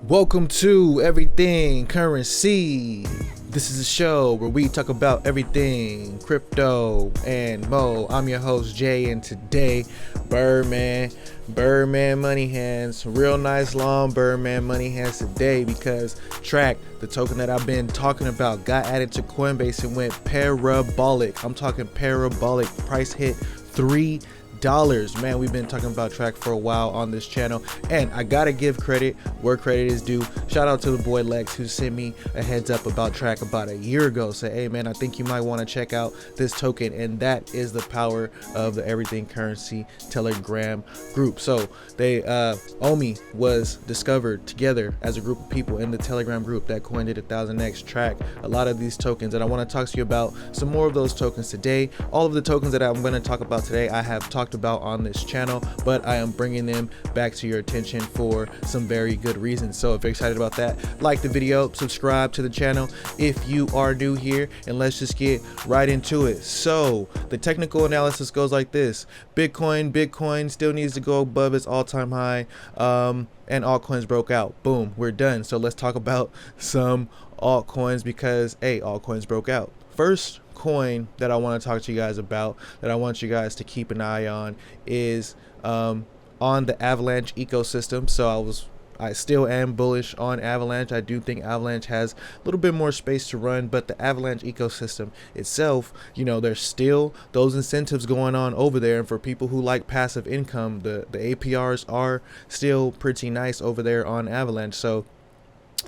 Welcome to Everything Currency. This is a show where we talk about everything crypto and mo. I'm your host Jay, and today Birdman money hands, real nice long Birdman money hands today, because Track, the token that I've been talking about, got added to Coinbase and went parabolic. I'm talking parabolic. Price hit $3. Man, we've been talking about Track for a while on this channel, and I gotta give credit where credit is due. Shout out to the boy Lex, who sent me a heads up about Track about a year ago. Say, hey man, I think you might want to check out this token, and that is the power of the Everything Currency Telegram group. So they Omi was discovered together as a group of people in the Telegram group that coined it 1000x Track a lot of these tokens, and I want to talk to you about some more of those tokens today. All of the tokens that I'm going to talk about today I have talked about on this channel, but I am bringing them back to your attention for some very good reasons. So if you're excited about that, like the video, subscribe to the channel if you are new here, and let's just get right into it. So the technical analysis goes like this: Bitcoin still needs to go above its all-time high, and altcoins broke out. Boom, we're done. So let's talk about some altcoins, because altcoins broke out. First coin that I want to talk to you guys about, that I want you guys to keep an eye on, is on the Avalanche ecosystem. So I still am bullish on Avalanche. I do think Avalanche has a little bit more space to run, but the Avalanche ecosystem itself, there's still those incentives going on over there. And for people who like passive income, the APRs are still pretty nice over there on Avalanche. So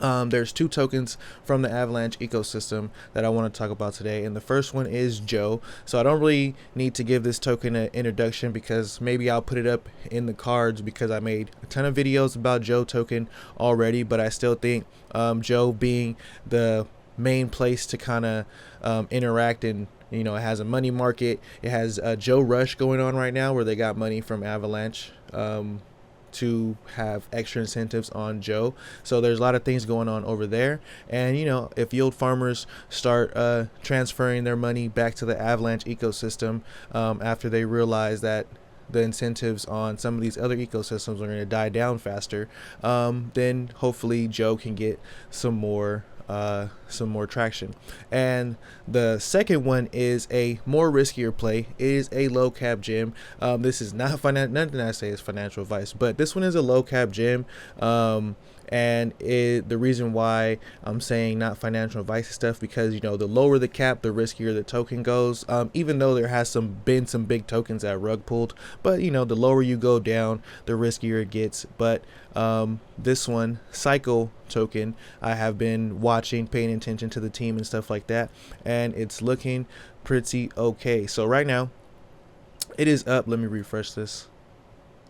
there's two tokens from the Avalanche ecosystem that I want to talk about today, and the first one is Joe. So I don't really need to give this token an introduction, because maybe I'll put it up in the cards, because I made a ton of videos about Joe token already, but I still think Joe being the main place to kind of interact, and it has a money market. It has a Joe Rush going on right now, where they got money from Avalanche to have extra incentives on Joe. So there's a lot of things going on over there, and if yield farmers start transferring their money back to the Avalanche ecosystem after they realize that the incentives on some of these other ecosystems are going to die down faster, then hopefully Joe can get some more traction. And the second one is a more riskier play. It is a low cap gem. This is not nothing I say is financial advice, but this one is a low cap gem. And the reason why I'm saying not financial advice stuff, because the lower the cap, the riskier the token goes. Even though there has been some big tokens that rug pulled, but the lower you go down, the riskier it gets. But this one, Cycle token, I have been watching, paying attention to the team and stuff like that, and it's looking pretty okay. So right now it is up. Let me refresh this.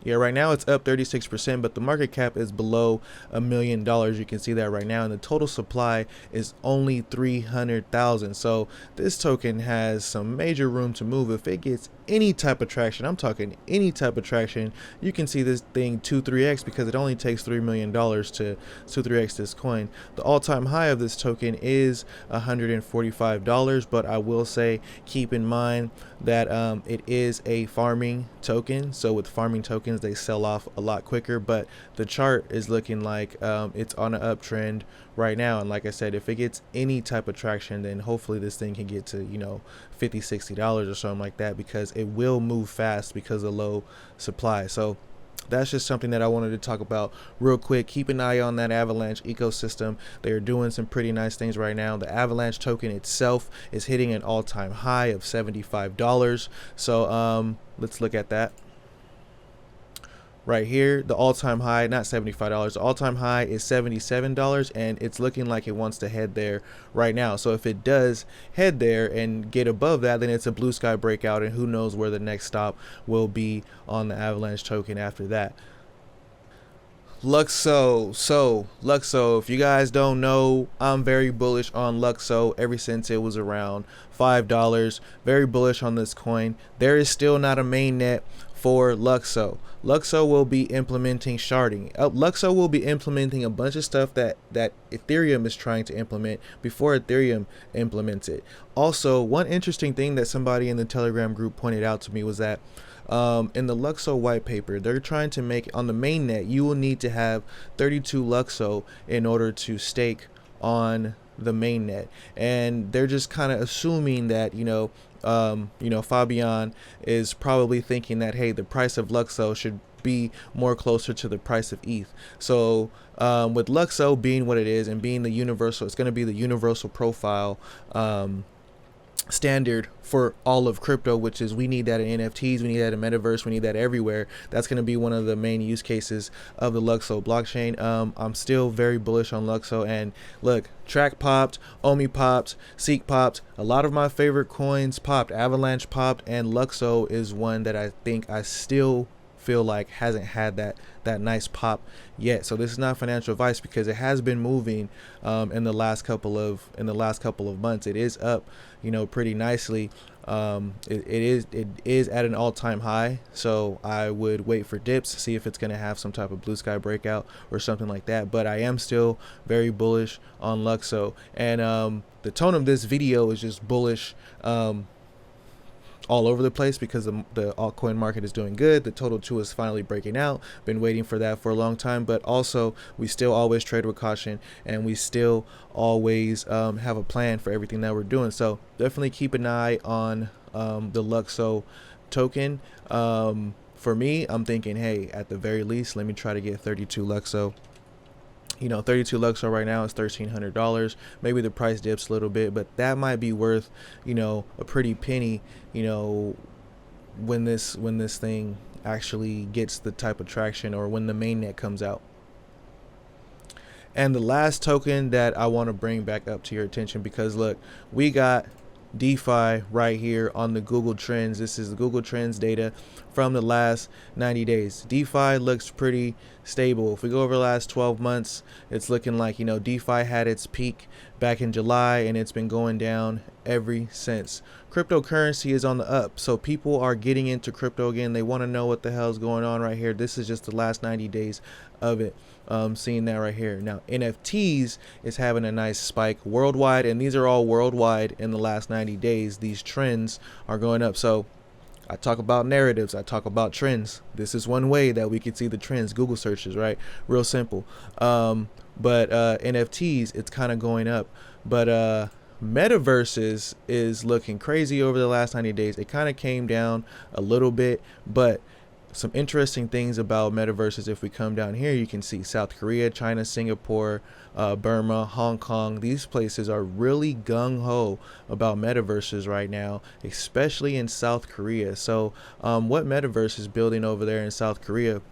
Yeah, right now it's up 36%, but the market cap is below $1 million. You can see that right now, and the total supply is only 300,000. So this token has some major room to move. If it gets any type of traction, I'm talking any type of traction, you can see this thing 2-3x, because it only takes $3 million to 2-3x this coin. The all-time high of this token is $145, but I will say, keep in mind that it is a farming token. So with farming tokens, they sell off a lot quicker, but the chart is looking like it's on an uptrend right now. And like I said, if it gets any type of traction, then hopefully this thing can get to $50-$60 or something like that, because it will move fast because of low supply. So that's just something that I wanted to talk about real quick. Keep an eye on that Avalanche ecosystem. They are doing some pretty nice things right now. The Avalanche token itself is hitting an all-time high of $75. So let's look at that. Right here, the all-time high, not $75, the all-time high is $77, and it's looking like it wants to head there right now. So if it does head there and get above that, then it's a blue sky breakout, and who knows where the next stop will be on the Avalanche token after that. Lukso, if you guys don't know, I'm very bullish on Lukso ever since it was around $5. Very bullish on this coin. There is still not a mainnet for Lukso. Lukso will be implementing sharding. Lukso will be implementing a bunch of stuff that Ethereum is trying to implement before Ethereum implements it. Also, one interesting thing that somebody in the Telegram group pointed out to me was that in the Lukso white paper, they're trying to make on the mainnet, you will need to have 32 Lukso in order to stake on the mainnet, and they're just kind of assuming that Fabian is probably thinking that, hey, the price of Lukso should be more closer to the price of ETH. So with Lukso being what it is and being the universal, it's going to be the universal profile standard for all of crypto, which is we need that in NFTs, we need that in Metaverse, we need that everywhere. That's going to be one of the main use cases of the Lukso blockchain. I'm still very bullish on Lukso, and look, Track popped, Omi popped, Seek popped, a lot of my favorite coins popped, Avalanche popped, and Lukso is one that I think I still feel like hasn't had that nice pop yet. So this is not financial advice, because it has been moving in the last couple of months. It is up pretty nicely. It is at an all-time high, so I would wait for dips, see if it's going to have some type of blue sky breakout or something like that. But I am still very bullish on Lukso, and the tone of this video is just bullish all over the place, because the altcoin market is doing good. The total 2 is finally breaking out. Been waiting for that for a long time, but also we still always trade with caution, and we still always have a plan for everything that we're doing. So definitely keep an eye on the Lukso token. For me, I'm thinking, hey, at the very least, let me try to get 32 Lukso. 32 Lukso right now is $1,300. Maybe the price dips a little bit, but that might be worth, a pretty penny, when this thing actually gets the type of traction, or when the mainnet comes out. And the last token that I want to bring back up to your attention, because look, we got DeFi right here on the Google Trends. This is the Google Trends data from the last 90 days. DeFi looks pretty stable. If we go over the last 12 months, it's looking like, DeFi had its peak back in July, and it's been going down ever since. Cryptocurrency is on the up, so people are getting into crypto again. They want to know what the hell is going on right here. This is just the last 90 days of it. Seeing that right here. Now NFTs is having a nice spike worldwide, and these are all worldwide in the last 90 days. These trends are going up. So I talk about narratives, I talk about trends. This is one way that we can see the trends. Google searches, right? Real simple. But NFTs, it's kind of going up. But Metaverses is looking crazy over the last 90 days. It kind of came down a little bit, but some interesting things about Metaverses. If we come down here, you can see South Korea, China, Singapore, Burma, Hong Kong. These places are really gung-ho about Metaverses right now, especially in South Korea. So what Metaverse is building over there in South Korea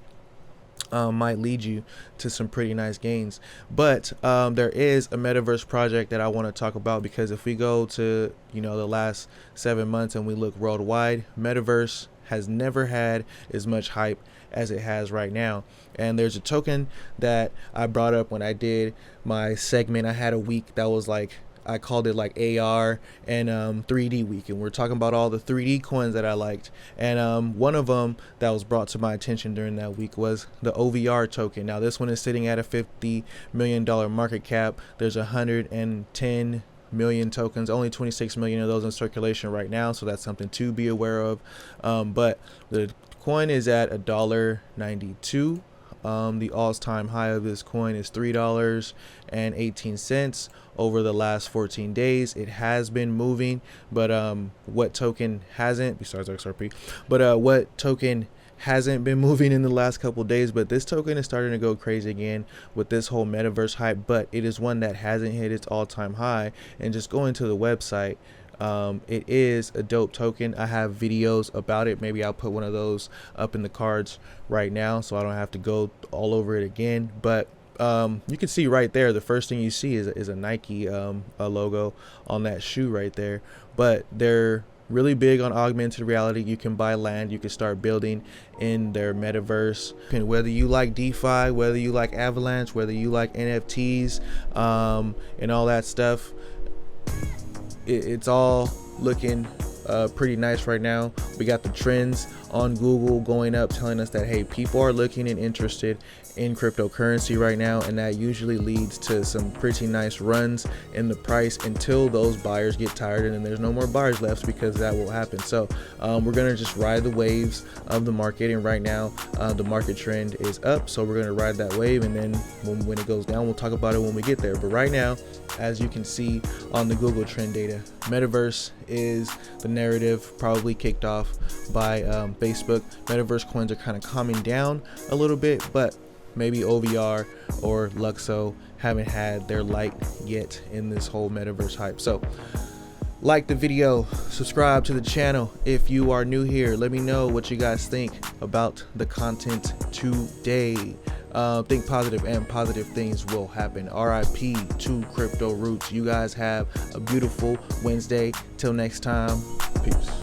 might lead you to some pretty nice gains. But there is a Metaverse project that I want to talk about, because if we go to the last 7 months and we look worldwide, Metaverse has never had as much hype as it has right now. And there's a token that I brought up when I did my segment. I had a week that was like, I called it like AR and 3D week, and we're talking about all the 3D coins that I liked. And one of them that was brought to my attention during that week was the OVR token. Now this one is sitting at a $50 million market cap. There's 110 million tokens, only 26 million of those in circulation right now, so that's something to be aware of. But the coin is at $1.92. The all-time high of this coin is $3.18 over the last 14 days. It has been moving, but what token hasn't, besides XRP, but what token hasn't been moving in the last couple days? But this token is starting to go crazy again with this whole Metaverse hype, but it is one that hasn't hit its all-time high. And just going to the website, it is a dope token. I have videos about it. Maybe I'll put one of those up in the cards right now, so I don't have to go all over it again. But you can see right there, the first thing you see is a Nike a logo on that shoe right there. But they're really big on augmented reality. You can buy land, you can start building in their Metaverse. And whether you like DeFi, whether you like Avalanche, whether you like NFTs and all that stuff, it's all looking pretty nice right now. We got the trends on Google going up, telling us that, hey, people are looking and interested in cryptocurrency right now, and that usually leads to some pretty nice runs in the price until those buyers get tired and then there's no more buyers left, because that will happen. So we're gonna just ride the waves of the market, and right now the market trend is up, so we're gonna ride that wave, and then when it goes down, we'll talk about it when we get there. But right now, as you can see on the Google trend data, Metaverse is the narrative, probably kicked off by Facebook. Metaverse coins are kind of calming down a little bit, but maybe OVR or Lukso haven't had their light yet in this whole Metaverse hype. So like the video, subscribe to the channel if you are new here. Let me know what you guys think about the content today. Think positive, and positive things will happen. RIP to crypto roots. You guys have a beautiful Wednesday. Till next time, peace.